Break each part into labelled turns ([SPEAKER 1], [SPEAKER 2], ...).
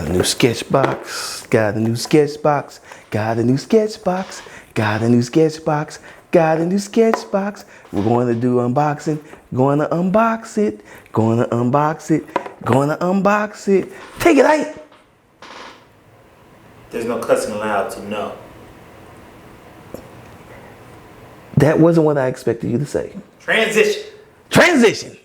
[SPEAKER 1] a new Sketchbox, got a new Sketchbox, got a new Sketchbox, got a new Sketchbox, got a new Sketchbox. We're going to do unboxing, going to unbox it, going to unbox it, going to unbox it. Take it out.
[SPEAKER 2] There's no cussing allowed, so no.
[SPEAKER 1] That wasn't what I expected you to say.
[SPEAKER 2] Transition.
[SPEAKER 1] Transition.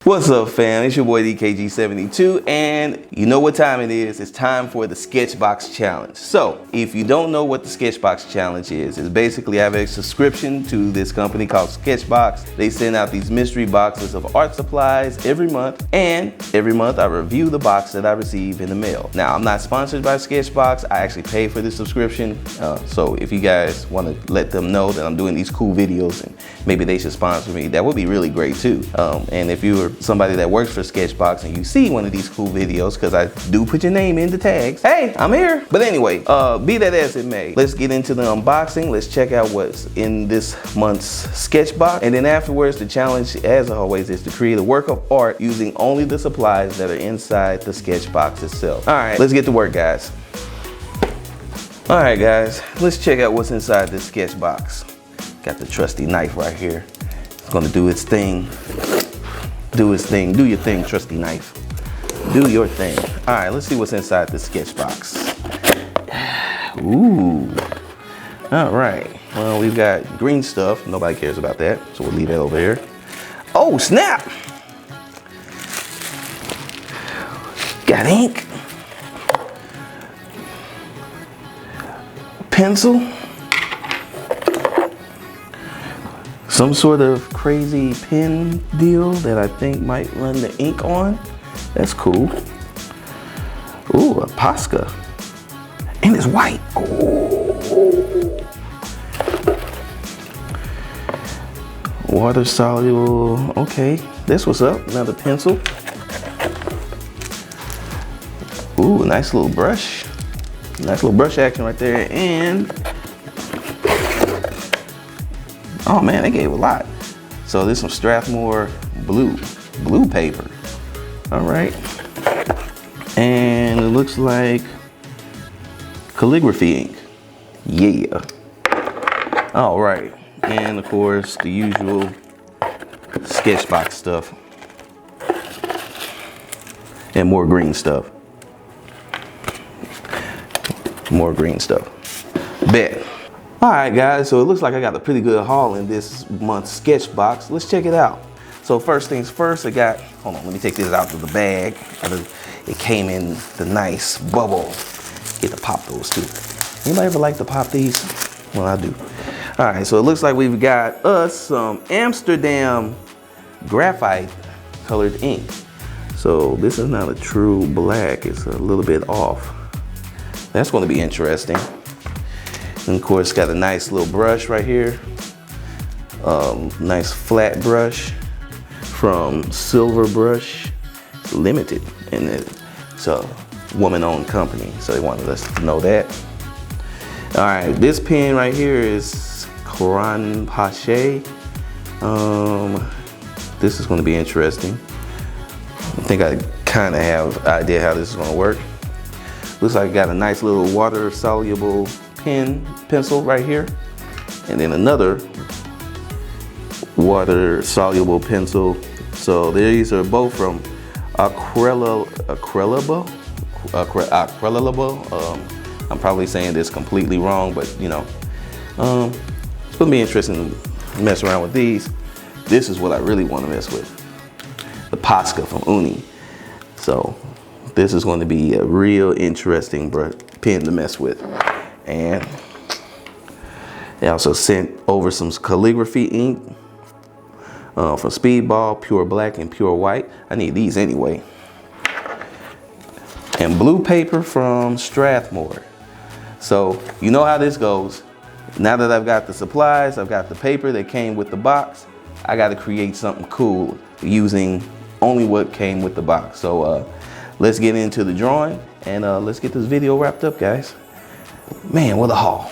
[SPEAKER 1] What's up, fam? It's your boy DKG72, and you know what time it is. It's time for the Sketchbox Challenge. So, if you don't know what the Sketchbox Challenge is, it's basically I have a subscription to this company called Sketchbox. They send out these mystery boxes of art supplies every month, and every month I review the box that I receive in the mail. Now, I'm not sponsored by Sketchbox. I actually pay for this subscription. So if you guys want to let them know that I'm doing these cool videos and maybe they should sponsor me, that would be really great too. And if you're somebody that works for Sketchbox and you see one of these cool videos, because I do put your name in the tags, hey, I'm here. But anyway, be that as it may, let's get into the unboxing. Let's check out what's in this month's Sketchbox, and then afterwards the challenge, as always, is to create a work of art using only the supplies that are inside the Sketchbox itself. All right, let's get to work, guys. All right, guys, let's check out what's inside this Sketchbox. Got the trusty knife right here. It's gonna do its thing. Do its thing. Do your thing, trusty knife. Do your thing. All right, let's see what's inside the Sketchbox. Ooh. All right. Well, we've got green stuff. Nobody cares about that, so we'll leave that over here. Oh, snap! Got ink. Pencil. Some sort of crazy pen deal that I think might run the ink on. That's cool. Ooh, a Posca. And it's white. Oh. Water soluble. Okay, that's what's up. Another pencil. Ooh, nice little brush. Nice little brush action right there. And oh man, they gave a lot. So there's some Strathmore blue paper. All right. And it looks like calligraphy ink. Yeah. All right. And of course, the usual Sketchbox stuff. And more green stuff. More green stuff. Bet. All right, guys, so it looks like I got a pretty good haul in this month's Sketchbox. Let's check it out. So first things first, I got, hold on, let me take this out of the bag. It came in the nice bubble. Get to pop those too. Anybody ever like to pop these? Well, I do. All right, so it looks like we've got us some Amsterdam graphite colored ink. So this is not a true black, it's a little bit off. That's gonna be interesting. And of course, got a nice little brush right here. Nice flat brush from Silver Brush Limited. And it's a woman-owned company, so they wanted us to know that. All right, this pen right here is Coran Pache. This is gonna be interesting. I think I kind of have an idea how this is gonna work. Looks like I got a nice little water-soluble pencil right here, and then another water-soluble pencil. So these are both from Acrylable. I'm probably saying this completely wrong, but you know, it's gonna be interesting to mess around with these. This is what I really want to mess with, the Posca from Uni. So this is going to be a real interesting pen to mess with. And they also sent over some calligraphy ink from Speedball, Pure Black and Pure White. I need these anyway. And blue paper from Strathmore. So you know how this goes. now that I've got the supplies, I've got the paper that came with the box, I got to create something cool using only what came with the box. So let's get into the drawing and let's get this video wrapped up, guys. Man, what a haul.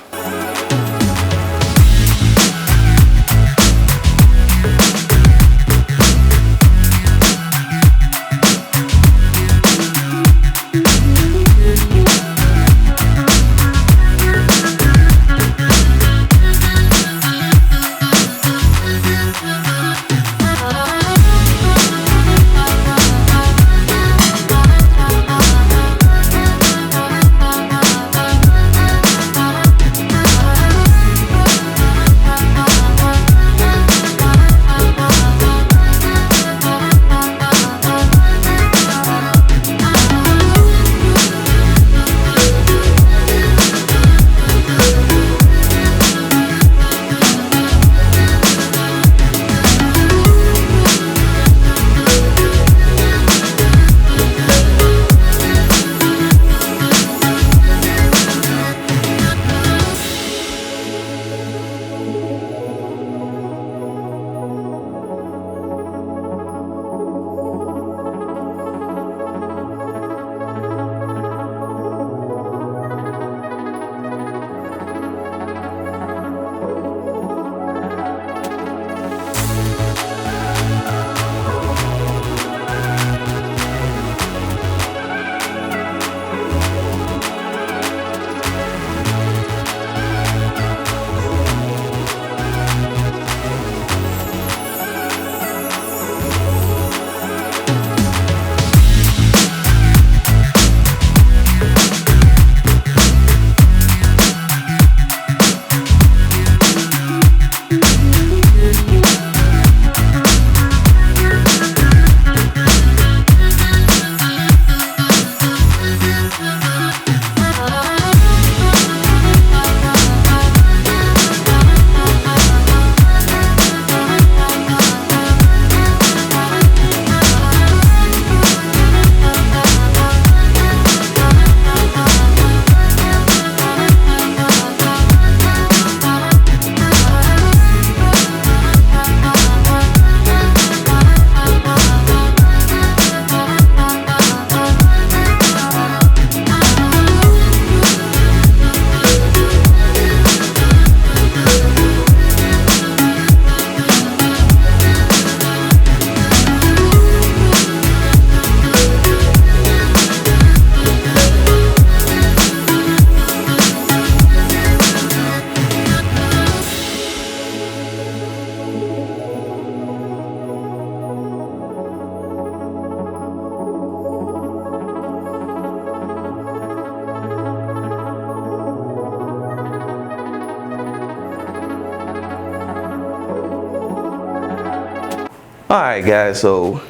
[SPEAKER 1] Alright guys, so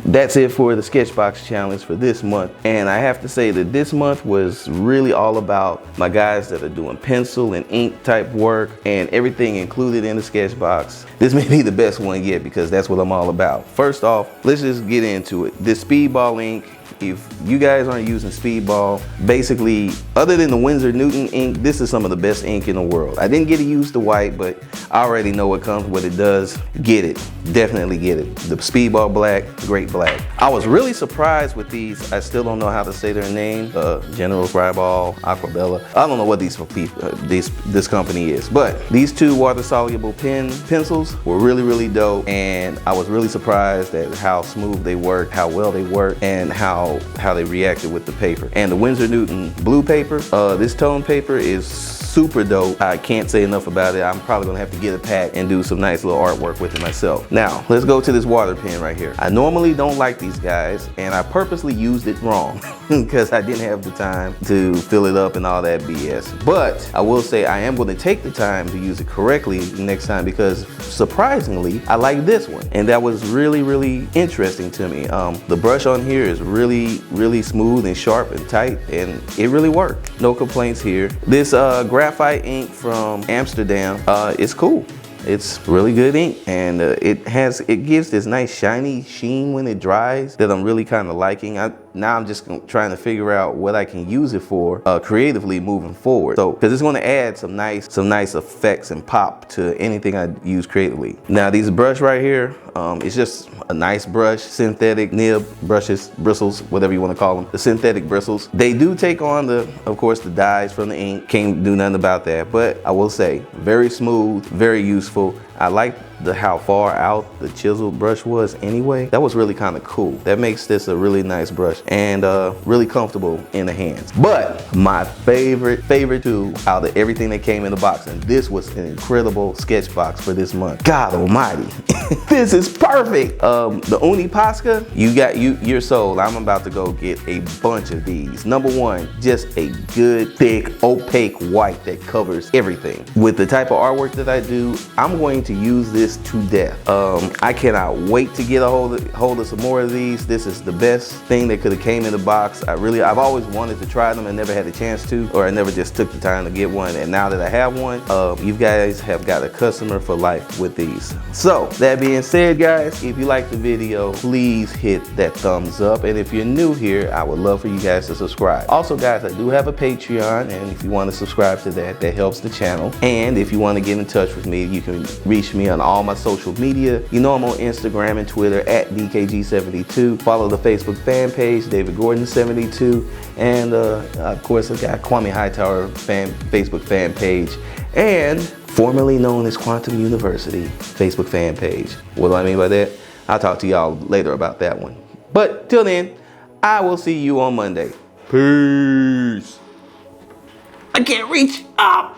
[SPEAKER 1] that's it for the Sketchbox challenge for this month. And I have to say that this month was really all about my guys that are doing pencil and ink type work and everything included in the Sketchbox. This may be the best one yet because that's what I'm all about. First off, let's just get into it. This Speedball ink, if you guys aren't using Speedball, basically, other than the Winsor Newton ink, this is some of the best ink in the world. I didn't get to use the white, but I already know what comes, what it does. Get it, definitely get it. The Speedball black, great black. I was really surprised with these. I still don't know how to say their name. General Fryball, Aquabella. I don't know what these people, this company is, but these two water-soluble pencils were really, really dope, and I was really surprised at how smooth they work, how well they work, and how they reacted with the paper. And the Winsor Newton blue paper, this tone paper is super dope. I can't say enough about it. I'm probably gonna have to get a pack and do some nice little artwork with it myself. Now, let's go to this water pen right here. I normally don't like these guys, and I purposely used it wrong because I didn't have the time to fill it up and all that BS. But I will say I am gonna take the time to use it correctly next time because surprisingly, I like this one. And that was really, really interesting to me. The brush on here is really, really smooth and sharp and tight, and it really worked. No complaints here. This graphite ink from Amsterdam, it's cool. It's really good ink, and it gives this nice shiny sheen when it dries that I'm really kind of liking. now I'm just trying to figure out what I can use it for creatively moving forward. So, because it's going to add some nice effects and pop to anything I use creatively. Now, these brush right here, it's just a nice brush, synthetic nib brushes, bristles, whatever you want to call them, the synthetic bristles. They do take on of course, the dyes from the ink. Can't do nothing about that, but I will say, very smooth, very useful. I like how far out the chiseled brush was anyway. That was really kind of cool. That makes this a really nice brush and really comfortable in the hands. But my favorite tool out of everything that came in the box, and this was an incredible sketch box for this month. God almighty, this is perfect. The Uni Posca, you're sold. I'm about to go get a bunch of these. Number one, just a good, thick, opaque white that covers everything. With the type of artwork that I do, I'm going to use this to death. I cannot wait to get a hold of some more of these. This is the best thing that could have came in the box. I've always wanted to try them and never had a chance to, or I never just took the time to get one. And now that I have one, you guys have got a customer for life with these. So that being said, guys, if you like the video, please hit that thumbs up. And if you're new here, I would love for you guys to subscribe. Also, guys, I do have a Patreon, and if you want to subscribe to that helps the channel. And if you want to get in touch with me, you can reach me on all my social media. You know I'm on Instagram and Twitter at DKG72. Follow the Facebook fan page, David Gordon 72. And of course, I've got KWAME HIGHTOWER Facebook fan page, and formerly known as Quantum University Facebook fan page. What do I mean by that? I'll talk to y'all later about that one. But till then, I will see you on Monday. Peace. I can't reach up.